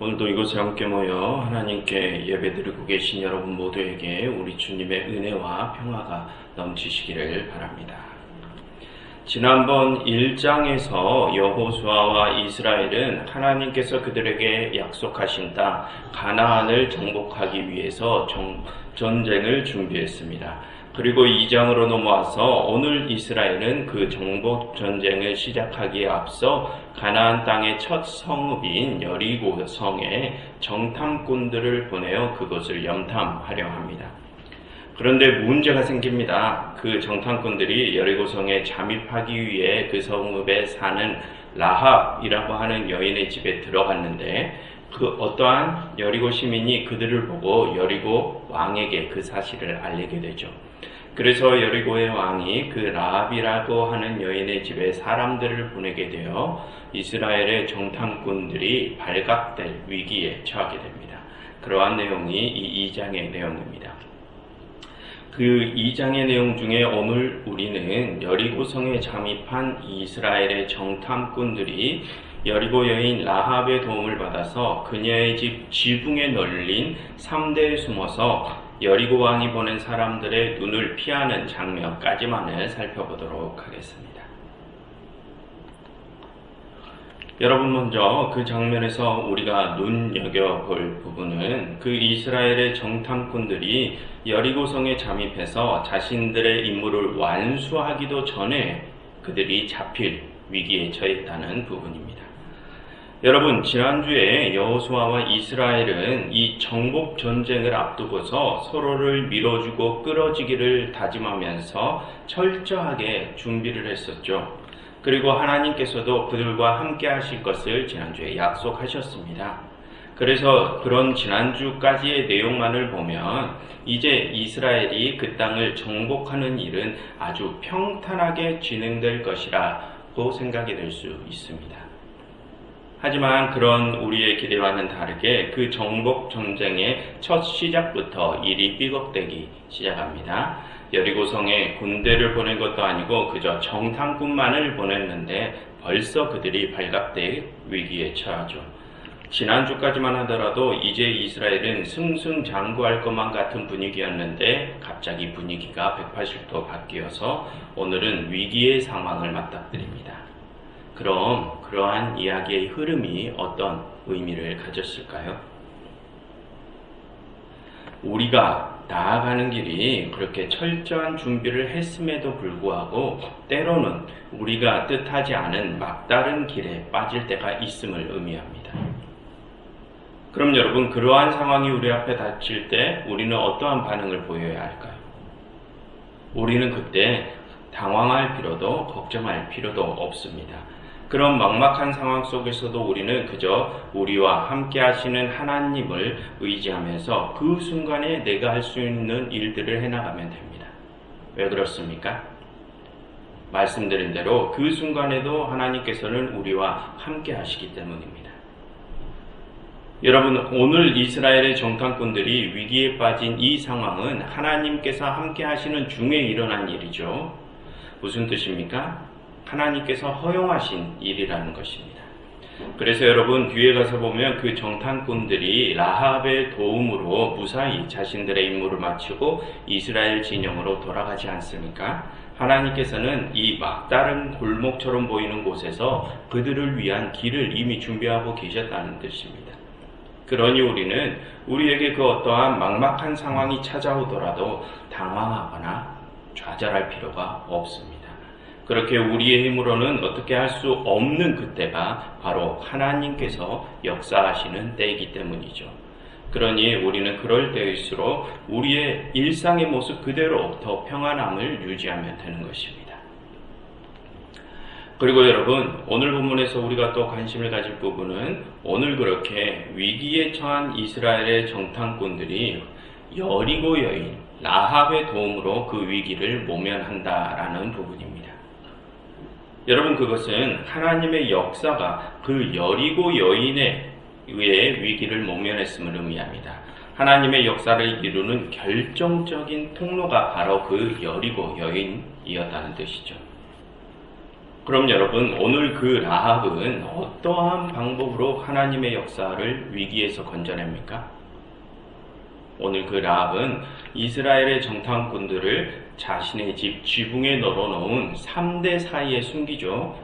오늘도 이곳에 함께 모여 하나님께 예배드리고 계신 여러분 모두에게 우리 주님의 은혜와 평화가 넘치시기를 바랍니다. 지난번 1장에서 여호수아와 이스라엘은 하나님께서 그들에게 약속하신 땅 가나안을 정복하기 위해서 전쟁을 준비했습니다. 그리고 2장으로 넘어와서 오늘 이스라엘은 그 정복 전쟁을 시작하기에 앞서 가나안 땅의 첫 성읍인 여리고 성에 정탐꾼들을 보내어 그곳을 염탐하려 합니다. 그런데 문제가 생깁니다. 그 정탐꾼들이 여리고 성에 잠입하기 위해 그 성읍에 사는 라합이라고 하는 여인의 집에 들어갔는데 그 어떠한 여리고 시민이 그들을 보고 여리고 왕에게 그 사실을 알리게 되죠. 그래서 여리고의 왕이 그 라합이라고 하는 여인의 집에 사람들을 보내게 되어 이스라엘의 정탐꾼들이 발각될 위기에 처하게 됩니다. 그러한 내용이 이 2장의 내용입니다. 그 2장의 내용 중에 오늘 우리는 여리고성에 잠입한 이스라엘의 정탐꾼들이 여리고 여인 라합의 도움을 받아서 그녀의 집 지붕에 널린 삼대에 숨어서 여리고 왕이 보낸 사람들의 눈을 피하는 장면까지만을 살펴보도록 하겠습니다. 여러분, 먼저 그 장면에서 우리가 눈여겨볼 부분은 그 이스라엘의 정탐꾼들이 여리고성에 잠입해서 자신들의 임무를 완수하기도 전에 그들이 잡힐 위기에 처했다는 부분입니다. 여러분, 지난주에 여호수아와 이스라엘은 이 정복 전쟁을 앞두고서 서로를 밀어주고 끌어지기를 다짐하면서 철저하게 준비를 했었죠. 그리고 하나님께서도 그들과 함께 하실 것을 지난주에 약속하셨습니다. 그래서 그런 지난주까지의 내용만을 보면 이제 이스라엘이 그 땅을 정복하는 일은 아주 평탄하게 진행될 것이라고 생각이 될 수 있습니다. 하지만 그런 우리의 기대와는 다르게 그 정복 전쟁의 첫 시작부터 일이 삐걱대기 시작합니다. 여리고성에 군대를 보낸 것도 아니고 그저 정탐꾼만을 보냈는데 벌써 그들이 발각될 위기에 처하죠. 지난주까지만 하더라도 이제 이스라엘은 승승장구할 것만 같은 분위기였는데 갑자기 분위기가 180도 바뀌어서 오늘은 위기의 상황을 맞닥뜨립니다. 그럼 그러한 이야기의 흐름이 어떤 의미를 가졌을까요? 우리가 나아가는 길이 그렇게 철저한 준비를 했음에도 불구하고 때로는 우리가 뜻하지 않은 막다른 길에 빠질 때가 있음을 의미합니다. 그럼 여러분, 그러한 상황이 우리 앞에 닥칠 때 우리는 어떠한 반응을 보여야 할까요? 우리는 그때 당황할 필요도 걱정할 필요도 없습니다. 그런 막막한 상황 속에서도 우리는 그저 우리와 함께 하시는 하나님을 의지하면서 그 순간에 내가 할 수 있는 일들을 해나가면 됩니다. 왜 그렇습니까? 말씀드린 대로 그 순간에도 하나님께서는 우리와 함께 하시기 때문입니다. 여러분, 오늘 이스라엘의 정탐꾼들이 위기에 빠진 이 상황은 하나님께서 함께 하시는 중에 일어난 일이죠. 무슨 뜻입니까? 하나님께서 허용하신 일이라는 것입니다. 그래서 여러분, 뒤에 가서 보면 그 정탐꾼들이 라합의 도움으로 무사히 자신들의 임무를 마치고 이스라엘 진영으로 돌아가지 않습니까? 하나님께서는 이 막다른 골목처럼 보이는 곳에서 그들을 위한 길을 이미 준비하고 계셨다는 뜻입니다. 그러니 우리는 우리에게 그 어떠한 막막한 상황이 찾아오더라도 당황하거나 좌절할 필요가 없습니다. 그렇게 우리의 힘으로는 어떻게 할 수 없는 그때가 바로 하나님께서 역사하시는 때이기 때문이죠. 그러니 우리는 그럴 때일수록 우리의 일상의 모습 그대로 더 평안함을 유지하면 되는 것입니다. 그리고 여러분, 오늘 본문에서 우리가 또 관심을 가질 부분은 오늘 그렇게 위기에 처한 이스라엘의 정탐꾼들이 여리고 여인 라합의 도움으로 그 위기를 모면한다라는 부분입니다. 여러분, 그것은 하나님의 역사가 그 여리고 여인에 의해 위기를 모면했음을 의미합니다. 하나님의 역사를 이루는 결정적인 통로가 바로 그 여리고 여인이었다는 뜻이죠. 그럼 여러분, 오늘 그 라합은 어떠한 방법으로 하나님의 역사를 위기에서 건져냅니까? 오늘 그 라합은 이스라엘의 정탐꾼들을 자신의 집 지붕에 널어놓은 3대 사이에 숨기죠.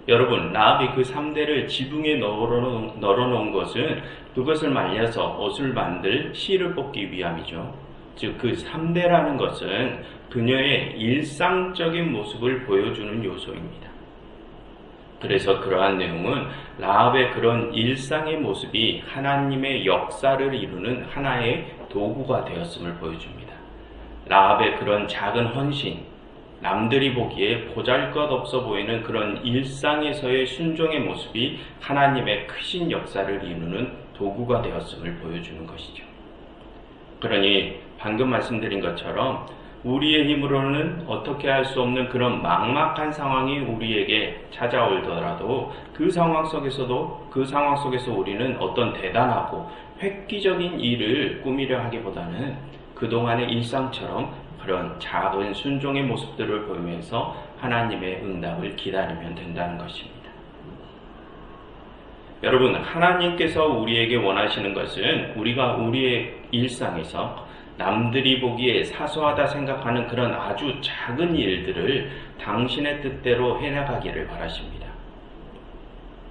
여러분, 라합이 그 3대를 지붕에 널어놓은 것은 그것을 말려서 옷을 만들 실을 뽑기 위함이죠. 즉, 그 3대라는 것은 그녀의 일상적인 모습을 보여주는 요소입니다. 그래서 그러한 내용은 라합의 그런 일상의 모습이 하나님의 역사를 이루는 하나의 도구가 되었음을 보여줍니다. 라합의 그런 작은 헌신, 남들이 보기에 보잘것없어 보이는 그런 일상에서의 순종의 모습이 하나님의 크신 역사를 이루는 도구가 되었음을 보여주는 것이죠. 그러니 방금 말씀드린 것처럼 우리의 힘으로는 어떻게 할 수 없는 그런 막막한 상황이 우리에게 찾아오더라도 그 상황 속에서 우리는 어떤 대단하고 획기적인 일을 꾸미려 하기보다는 그동안의 일상처럼 그런 작은 순종의 모습들을 보이면서 하나님의 응답을 기다리면 된다는 것입니다. 여러분, 하나님께서 우리에게 원하시는 것은 우리가 우리의 일상에서 남들이 보기에 사소하다 생각하는 그런 아주 작은 일들을 당신의 뜻대로 해나가기를 바라십니다.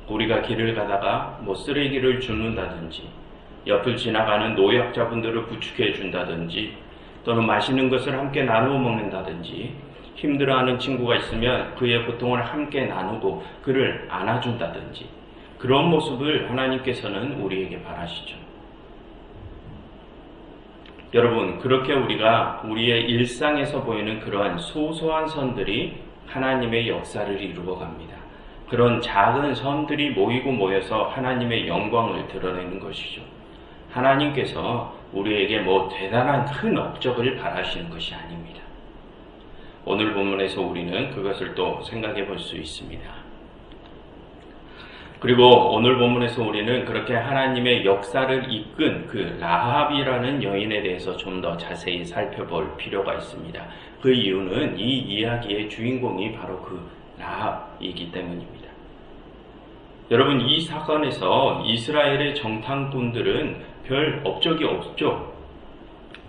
우리가 길을 가다가 쓰레기를 줍는다든지, 옆을 지나가는 노약자분들을 부축해 준다든지, 또는 맛있는 것을 함께 나누어 먹는다든지, 힘들어하는 친구가 있으면 그의 고통을 함께 나누고 그를 안아준다든지, 그런 모습을 하나님께서는 우리에게 바라시죠. 여러분, 그렇게 우리가 우리의 일상에서 보이는 그러한 소소한 선들이 하나님의 역사를 이루어 갑니다. 그런 작은 선들이 모여서 하나님의 영광을 드러내는 것이죠. 하나님께서 우리에게 대단한 큰 업적을 바라시는 것이 아닙니다. 오늘 본문에서 우리는 그것을 또 생각해 볼 수 있습니다. 그리고 오늘 본문에서 우리는 그렇게 하나님의 역사를 이끈 그 라합이라는 여인에 대해서 좀 더 자세히 살펴볼 필요가 있습니다. 그 이유는 이 이야기의 주인공이 바로 그 라합이기 때문입니다. 여러분, 이 사건에서 이스라엘의 정탐꾼들은 별 업적이 없죠.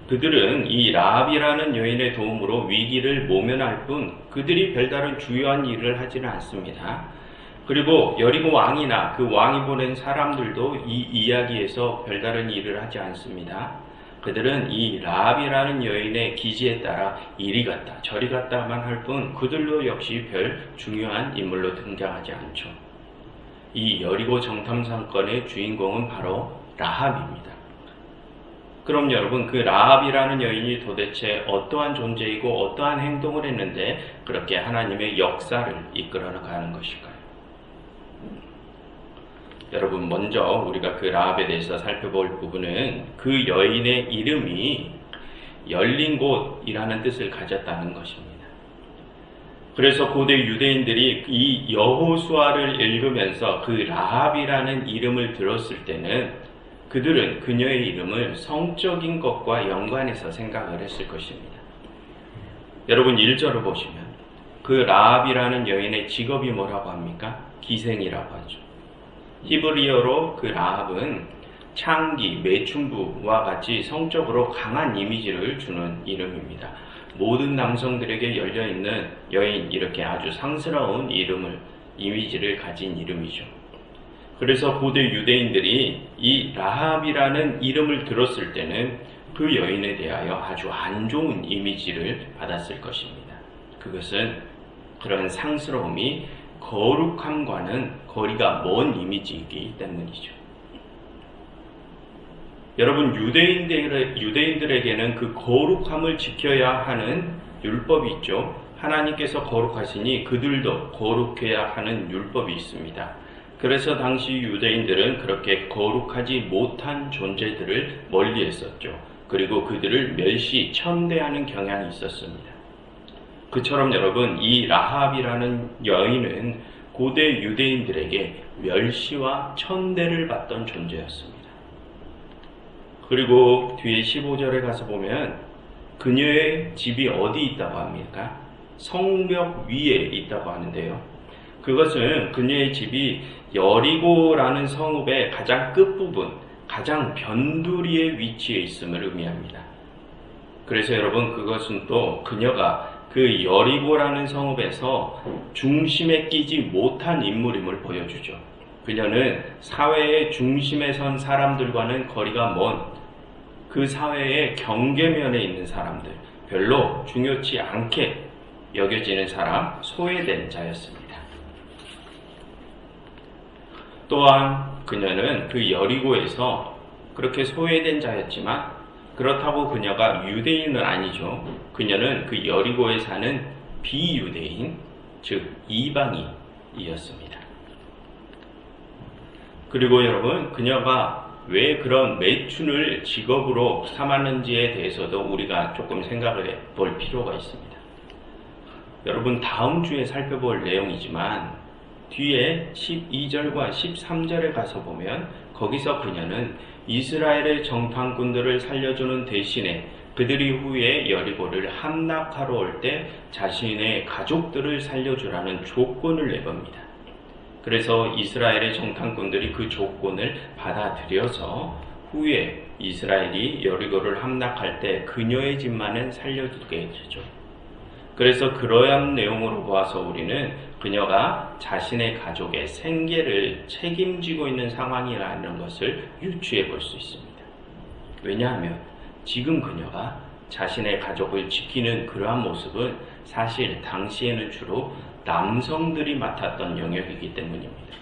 그들은 이 라합이라는 여인의 도움으로 위기를 모면할 뿐 그들이 별다른 주요한 일을 하지는 않습니다. 그리고 여리고 왕이나 그 왕이 보낸 사람들도 이 이야기에서 별다른 일을 하지 않습니다. 그들은 이 라합이라는 여인의 기지에 따라 이리 갔다 저리 갔다만 할 뿐 그들도 역시 별 중요한 인물로 등장하지 않죠. 이 여리고 정탐 사건의 주인공은 바로 라합입니다. 그럼 여러분, 그 라합이라는 여인이 도대체 어떠한 존재이고 어떠한 행동을 했는데 그렇게 하나님의 역사를 이끌어 나가는 것일까요? 여러분, 먼저 우리가 그 라합에 대해서 살펴볼 부분은 그 여인의 이름이 열린 곳이라는 뜻을 가졌다는 것입니다. 그래서 고대 유대인들이 이 여호수아를 읽으면서 그 라합이라는 이름을 들었을 때는 그들은 그녀의 이름을 성적인 것과 연관해서 생각을 했을 것입니다. 여러분, 1절을 보시면 그 라합이라는 여인의 직업이 뭐라고 합니까? 기생이라고 하죠. 히브리어로 그 라합은 창기, 매춘부와 같이 성적으로 강한 이미지를 주는 이름입니다. 모든 남성들에게 열려있는 여인, 이렇게 아주 상스러운 이미지를 가진 이름이죠. 그래서 고대 유대인들이 이 라합이라는 이름을 들었을 때는 그 여인에 대하여 아주 안 좋은 이미지를 받았을 것입니다. 그것은 그런 상스러움이 거룩함과는 거리가 먼 이미지이기 때문이죠. 여러분, 유대인들에게는 그 거룩함을 지켜야 하는 율법이 있죠. 하나님께서 거룩하시니 그들도 거룩해야 하는 율법이 있습니다. 그래서 당시 유대인들은 그렇게 거룩하지 못한 존재들을 멀리했었죠. 그리고 그들을 멸시, 천대하는 경향이 있었습니다. 그처럼 여러분, 이 라합이라는 여인은 고대 유대인들에게 멸시와 천대를 받던 존재였습니다. 그리고 뒤에 15절에 가서 보면 그녀의 집이 어디 있다고 합니까? 성벽 위에 있다고 하는데요. 그것은 그녀의 집이 여리고라는 성읍의 가장 끝부분, 가장 변두리에 위치해 있음을 의미합니다. 그래서 여러분, 그것은 또 그녀가 그 여리고라는 성읍에서 중심에 끼지 못한 인물임을 보여주죠. 그녀는 사회의 중심에 선 사람들과는 거리가 먼 그 사회의 경계면에 있는 사람들, 별로 중요치 않게 여겨지는 사람, 소외된 자였습니다. 또한 그녀는 그 여리고에서 그렇게 소외된 자였지만 그렇다고 그녀가 유대인은 아니죠. 그녀는 그 여리고에 사는 비유대인, 즉 이방인이었습니다. 그리고 여러분, 그녀가 왜 그런 매춘을 직업으로 삼았는지에 대해서도 우리가 조금 생각을 해볼 필요가 있습니다. 여러분, 다음 주에 살펴볼 내용이지만 뒤에 12절과 13절에 가서 보면 거기서 그녀는 이스라엘의 정탐꾼들을 살려주는 대신에 그들이 후에 여리고를 함락하러 올 때 자신의 가족들을 살려주라는 조건을 내봅니다. 그래서 이스라엘의 정탐꾼들이 그 조건을 받아들여서 후에 이스라엘이 여리고를 함락할 때 그녀의 집만은 살려주게 되죠. 그래서 그러한 내용으로 보아서 우리는 그녀가 자신의 가족의 생계를 책임지고 있는 상황이라는 것을 유추해 볼 수 있습니다. 왜냐하면 지금 그녀가 자신의 가족을 지키는 그러한 모습은 사실 당시에는 주로 남성들이 맡았던 영역이기 때문입니다.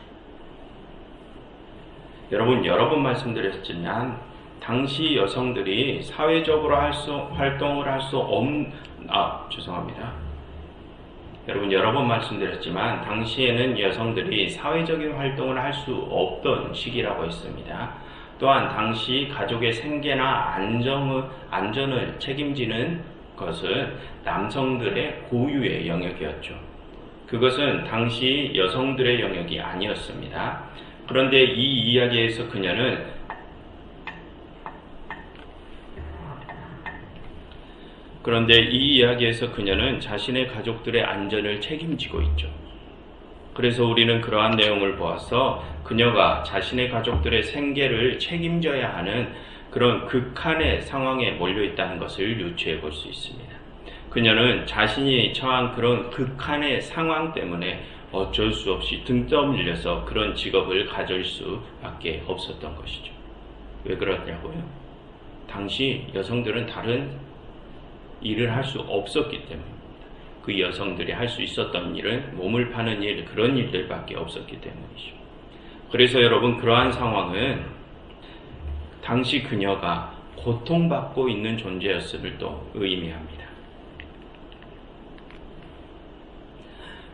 여러분, 여러 번 말씀드렸지만 당시 여성들이 사회적으로 활동을 할 수 없는 여러분, 여러 번 말씀드렸지만 당시에는 여성들이 사회적인 활동을 할 수 없던 시기라고 했습니다. 또한 당시 가족의 생계나 안전을 책임지는 것은 남성들의 고유의 영역이었죠. 그것은 당시 여성들의 영역이 아니었습니다. 그런데 이 이야기에서 그녀는 자신의 가족들의 안전을 책임지고 있죠. 그래서 우리는 그러한 내용을 보아서 그녀가 자신의 가족들의 생계를 책임져야 하는 그런 극한의 상황에 몰려 있다는 것을 유추해 볼 수 있습니다. 그녀는 자신이 처한 그런 극한의 상황 때문에 어쩔 수 없이 등 떠밀려서 그런 직업을 가질 수밖에 없었던 것이죠. 왜 그러냐고요? 당시 여성들은 다른 일을 할 수 없었기 때문입니다. 그 여성들이 할 수 있었던 일은 몸을 파는 일, 그런 일들밖에 없었기 때문이죠. 그래서 여러분, 그러한 상황은 당시 그녀가 고통받고 있는 존재였음을 또 의미합니다.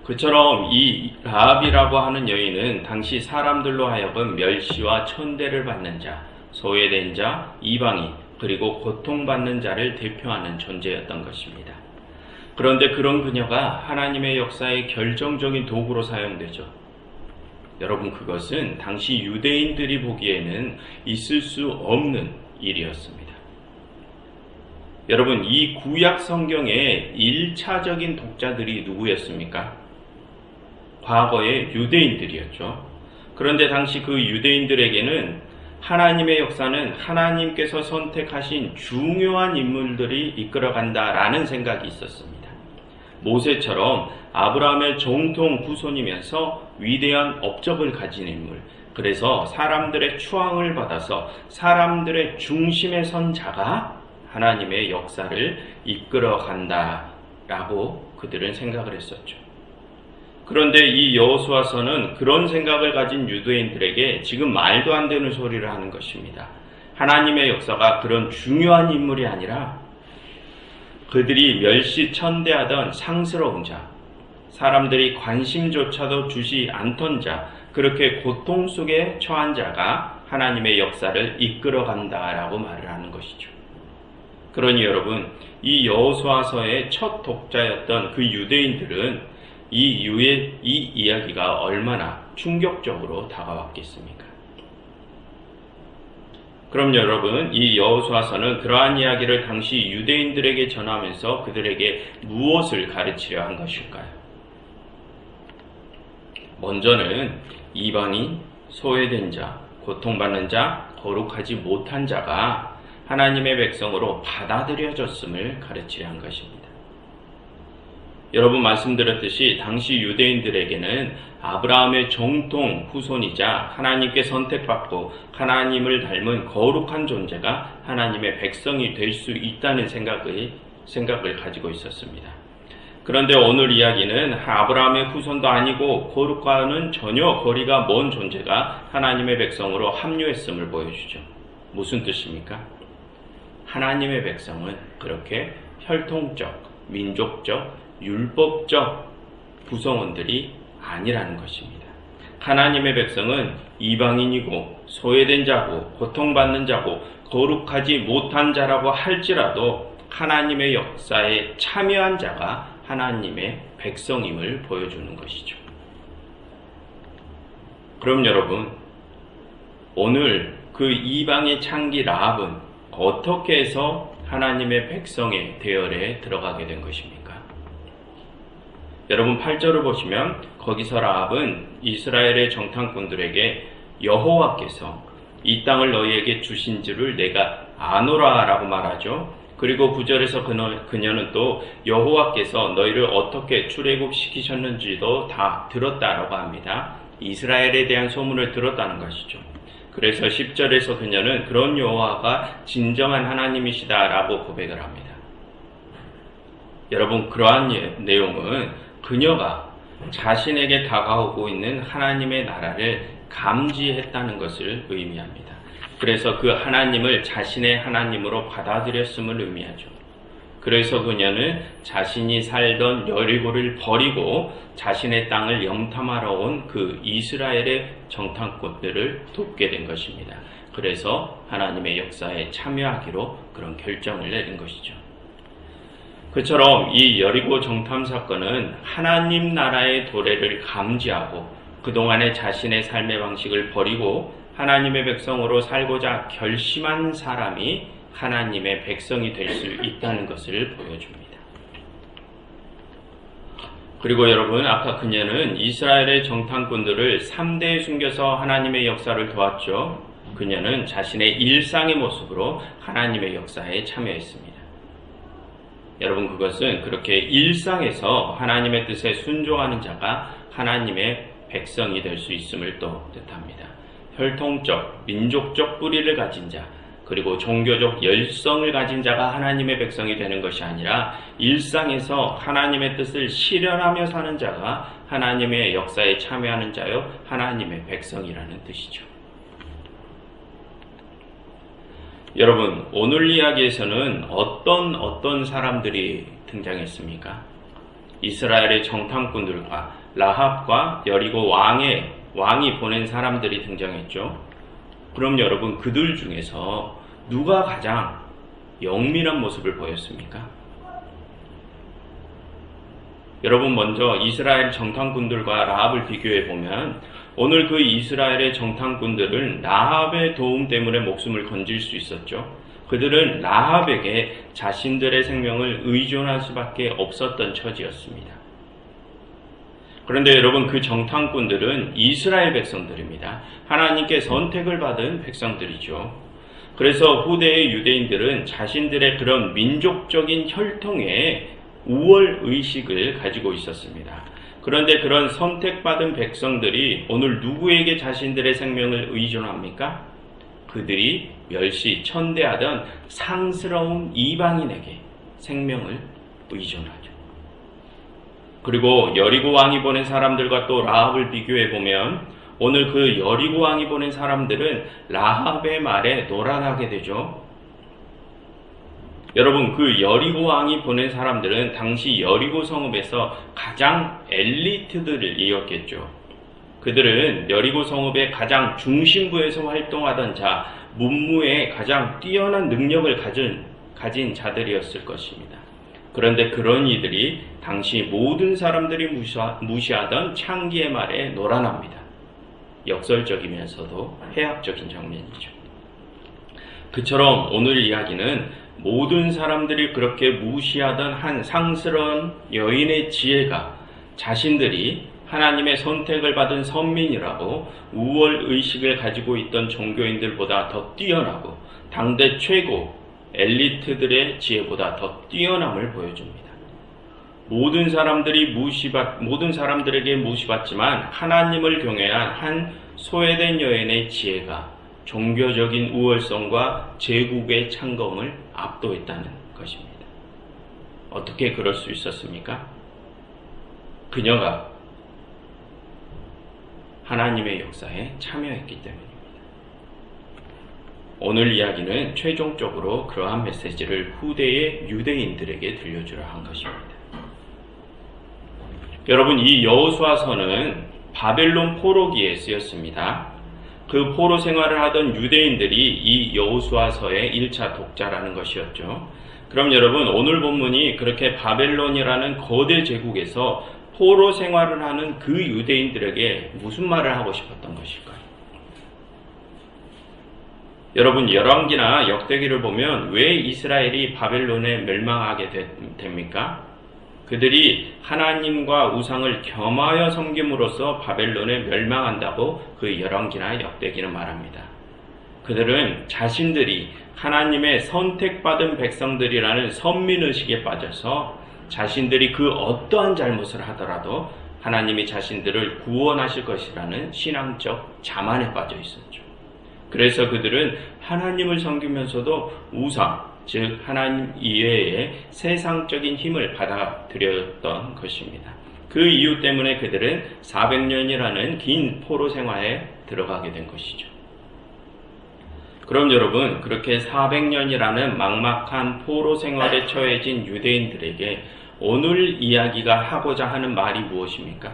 그처럼 이 라합이라고 하는 여인은 당시 사람들로 하여금 멸시와 천대를 받는 자, 소외된 자, 이방인, 그리고 고통받는 자를 대표하는 존재였던 것입니다. 그런데 그런 그녀가 하나님의 역사의 결정적인 도구로 사용되죠. 여러분, 그것은 당시 유대인들이 보기에는 있을 수 없는 일이었습니다. 여러분, 이 구약 성경의 1차적인 독자들이 누구였습니까? 과거의 유대인들이었죠. 그런데 당시 그 유대인들에게는 하나님의 역사는 하나님께서 선택하신 중요한 인물들이 이끌어간다라는 생각이 있었습니다. 모세처럼 아브라함의 정통 후손이면서 위대한 업적을 가진 인물, 그래서 사람들의 추앙을 받아서 사람들의 중심에 선 자가 하나님의 역사를 이끌어간다라고 그들은 생각을 했었죠. 그런데 이 여호수아서는 그런 생각을 가진 유대인들에게 지금 말도 안 되는 소리를 하는 것입니다. 하나님의 역사가 그런 중요한 인물이 아니라 그들이 멸시천대하던 상스러운 자, 사람들이 관심조차도 주지 않던 자, 그렇게 고통 속에 처한 자가 하나님의 역사를 이끌어간다라고 말을 하는 것이죠. 그러니 여러분, 이 여호수아서의 첫 독자였던 그 유대인들은 이 이야기가 얼마나 충격적으로 다가왔겠습니까? 그럼 여러분, 이 여호수아서는 그러한 이야기를 당시 유대인들에게 전하면서 그들에게 무엇을 가르치려 한 것일까요? 먼저는 이방인, 소외된 자, 고통받는 자, 거룩하지 못한 자가 하나님의 백성으로 받아들여졌음을 가르치려 한 것입니다. 여러분 말씀드렸듯이 당시 유대인들에게는 아브라함의 정통 후손이자 하나님께 선택받고 하나님을 닮은 거룩한 존재가 하나님의 백성이 될 수 있다는 생각을 가지고 있었습니다. 그런데 오늘 이야기는 아브라함의 후손도 아니고 거룩과는 전혀 거리가 먼 존재가 하나님의 백성으로 합류했음을 보여주죠. 무슨 뜻입니까? 하나님의 백성은 그렇게 혈통적, 민족적, 율법적 구성원들이 아니라는 것입니다. 하나님의 백성은 이방인이고 소외된 자고 고통받는 자고 거룩하지 못한 자라고 할지라도 하나님의 역사에 참여한 자가 하나님의 백성임을 보여주는 것이죠. 그럼 여러분, 오늘 그 이방의 창기 라합은 어떻게 해서 하나님의 백성의 대열에 들어가게 된 것입니까? 여러분 8절을 보시면 거기서 라합은 이스라엘의 정탐꾼들에게 여호와께서 이 땅을 너희에게 주신 줄을 내가 아노라 라고 말하죠. 그리고 9절에서 그녀는 또 여호와께서 너희를 어떻게 출애굽시키셨는지도 다 들었다라고 합니다. 이스라엘에 대한 소문을 들었다는 것이죠. 그래서 10절에서 그녀는 그런 여호와가 진정한 하나님이시다라고 고백을 합니다. 여러분 그러한 내용은 그녀가 자신에게 다가오고 있는 하나님의 나라를 감지했다는 것을 의미합니다. 그래서 그 하나님을 자신의 하나님으로 받아들였음을 의미하죠. 그래서 그녀는 자신이 살던 여리고를 버리고 자신의 땅을 염탐하러 온 그 이스라엘의 정탐꾼들을 돕게 된 것입니다. 그래서 하나님의 역사에 참여하기로 그런 결정을 내린 것이죠. 그처럼 이 여리고 정탐 사건은 하나님 나라의 도래를 감지하고 그동안의 자신의 삶의 방식을 버리고 하나님의 백성으로 살고자 결심한 사람이 하나님의 백성이 될 수 있다는 것을 보여줍니다. 그리고 여러분 아까 그녀는 이스라엘의 정탐꾼들을 3대에 숨겨서 하나님의 역사를 도왔죠. 그녀는 자신의 일상의 모습으로 하나님의 역사에 참여했습니다. 여러분 그것은 그렇게 일상에서 하나님의 뜻에 순종하는 자가 하나님의 백성이 될 수 있음을 또 뜻합니다. 혈통적, 민족적 뿌리를 가진 자, 그리고 종교적 열성을 가진 자가 하나님의 백성이 되는 것이 아니라 일상에서 하나님의 뜻을 실현하며 사는 자가 하나님의 역사에 참여하는 자요 하나님의 백성이라는 뜻이죠. 여러분 오늘 이야기에서는 어떤 사람들이 등장했습니까? 이스라엘의 정탐꾼들과 라합과 여리고 왕이 보낸 사람들이 등장했죠. 그럼 여러분 그들 중에서 누가 가장 영민한 모습을 보였습니까? 여러분 먼저 이스라엘 정탐꾼들과 라합을 비교해 보면 오늘 그 이스라엘의 정탐꾼들은 라합의 도움 때문에 목숨을 건질 수 있었죠. 그들은 라합에게 자신들의 생명을 의존할 수밖에 없었던 처지였습니다. 그런데 여러분 그 정탐꾼들은 이스라엘 백성들입니다. 하나님께 선택을 받은 백성들이죠. 그래서 후대의 유대인들은 자신들의 그런 민족적인 혈통에 우월 의식을 가지고 있었습니다. 그런데 그런 선택받은 백성들이 오늘 누구에게 자신들의 생명을 의존합니까? 그들이 멸시, 천대하던 상스러운 이방인에게 생명을 의존하죠. 그리고 여리고 왕이 보낸 사람들과 또 라합을 비교해 보면 오늘 그 여리고 왕이 보낸 사람들은 라합의 말에 놀아나게 되죠. 여러분 그 여리고 왕이 보낸 사람들은 당시 여리고 성읍에서 가장 엘리트들을 이었겠죠. 그들은 여리고 성읍의 가장 중심부에서 활동하던 자, 문무에 가장 뛰어난 능력을 가진 자들이었을 것입니다. 그런데 그런 이들이 당시 모든 사람들이 무시하던 창기의 말에 놀아납니다. 역설적이면서도 해학적인 장면이죠. 그처럼 오늘 이야기는 모든 사람들이 그렇게 무시하던 한 상스러운 여인의 지혜가 자신들이 하나님의 선택을 받은 선민이라고 우월 의식을 가지고 있던 종교인들보다 더 뛰어나고 당대 최고 엘리트들의 지혜보다 더 뛰어남을 보여줍니다. 모든 사람들에게 무시받지만 하나님을 경외한 한 소외된 여인의 지혜가 종교적인 우월성과 제국의 창검을 압도했다는 것입니다. 어떻게 그럴 수 있었습니까? 그녀가 하나님의 역사에 참여했기 때문입니다. 오늘 이야기는 최종적으로 그러한 메시지를 후대의 유대인들에게 들려주려 한 것입니다. 여러분, 이 여호수아서는 바벨론 포로기에 쓰였습니다. 그 포로 생활을 하던 유대인들이 이 여호수아서의 1차 독자라는 것이었죠. 그럼 여러분, 오늘 본문이 그렇게 바벨론이라는 거대 제국에서 포로 생활을 하는 그 유대인들에게 무슨 말을 하고 싶었던 것일까요? 여러분, 열왕기나 역대기를 보면 왜 이스라엘이 바벨론에 멸망하게 됩니까? 그들이 하나님과 우상을 겸하여 섬김으로써 바벨론에 멸망한다고 그 열왕기나 역대기는 말합니다. 그들은 자신들이 하나님의 선택받은 백성들이라는 선민의식에 빠져서 자신들이 그 어떠한 잘못을 하더라도 하나님이 자신들을 구원하실 것이라는 신앙적 자만에 빠져 있었죠. 그래서 그들은 하나님을 섬기면서도 우상, 즉 하나님 이외의 세상적인 힘을 받아들였던 것입니다. 그 이유 때문에 그들은 400년이라는 긴 포로 생활에 들어가게 된 것이죠. 그럼 여러분, 그렇게 400년이라는 막막한 포로 생활에 처해진 유대인들에게 오늘 이야기가 하고자 하는 말이 무엇입니까?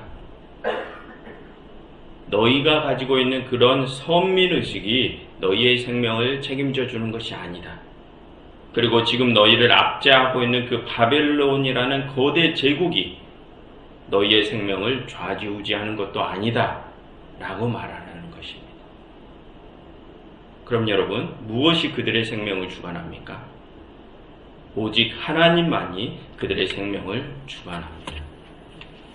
너희가 가지고 있는 그런 선민의식이 너희의 생명을 책임져 주는 것이 아니다. 그리고 지금 너희를 압제하고 있는 그 바벨론이라는 거대 제국이 너희의 생명을 좌지우지하는 것도 아니다 라고 말하는 것입니다. 그럼 여러분, 무엇이 그들의 생명을 주관합니까? 오직 하나님만이 그들의 생명을 주관합니다.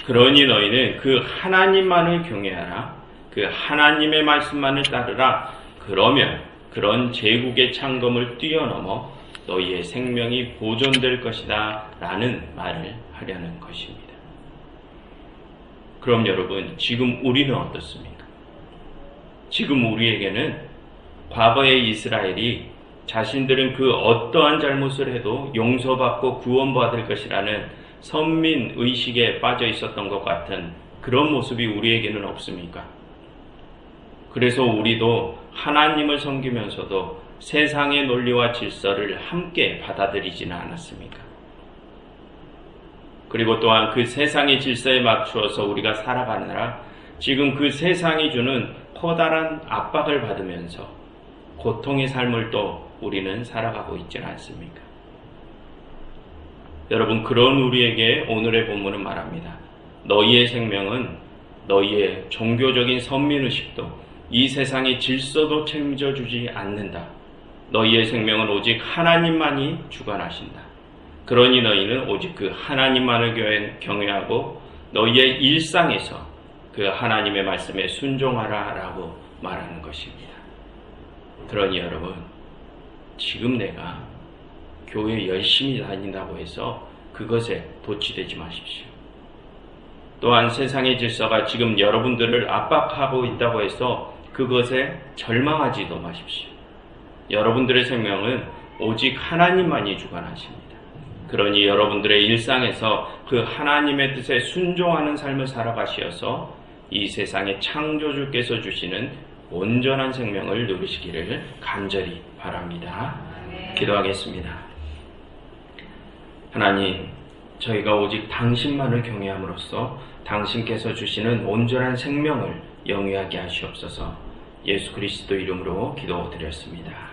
그러니 너희는 그 하나님만을 경외하라. 그 하나님의 말씀만을 따르라. 그러면 그런 제국의 창검을 뛰어넘어 너희의 생명이 보존될 것이다 라는 말을 하려는 것입니다. 그럼 여러분, 지금 우리는 어떻습니까? 지금 우리에게는 과거의 이스라엘이 자신들은 그 어떠한 잘못을 해도 용서받고 구원받을 것이라는 선민의식에 빠져 있었던 것 같은 그런 모습이 우리에게는 없습니까? 그래서 우리도 하나님을 섬기면서도 세상의 논리와 질서를 함께 받아들이지는 않았습니까? 그리고 또한 그 세상의 질서에 맞추어서 우리가 살아가느라 지금 그 세상이 주는 커다란 압박을 받으면서 고통의 삶을 또 우리는 살아가고 있지는 않습니까? 여러분, 그런 우리에게 오늘의 본문은 말합니다. 너희의 생명은 너희의 종교적인 선민의식도 이 세상의 질서도 책임져 주지 않는다. 너희의 생명은 오직 하나님만이 주관하신다. 그러니 너희는 오직 그 하나님만을 경외하고 너희의 일상에서 그 하나님의 말씀에 순종하라 라고 말하는 것입니다. 그러니 여러분, 지금 내가 교회 열심히 다닌다고 해서 그것에 도취되지 마십시오. 또한 세상의 질서가 지금 여러분들을 압박하고 있다고 해서 그것에 절망하지도 마십시오. 여러분들의 생명은 오직 하나님만이 주관하십니다. 그러니 여러분들의 일상에서 그 하나님의 뜻에 순종하는 삶을 살아가시어서 이 세상의 창조주께서 주시는 온전한 생명을 누리시기를 간절히 바랍니다. 기도하겠습니다. 하나님, 저희가 오직 당신만을 경외함으로써 당신께서 주시는 온전한 생명을 영위하게 하시옵소서. 예수 그리스도 이름으로 기도드렸습니다.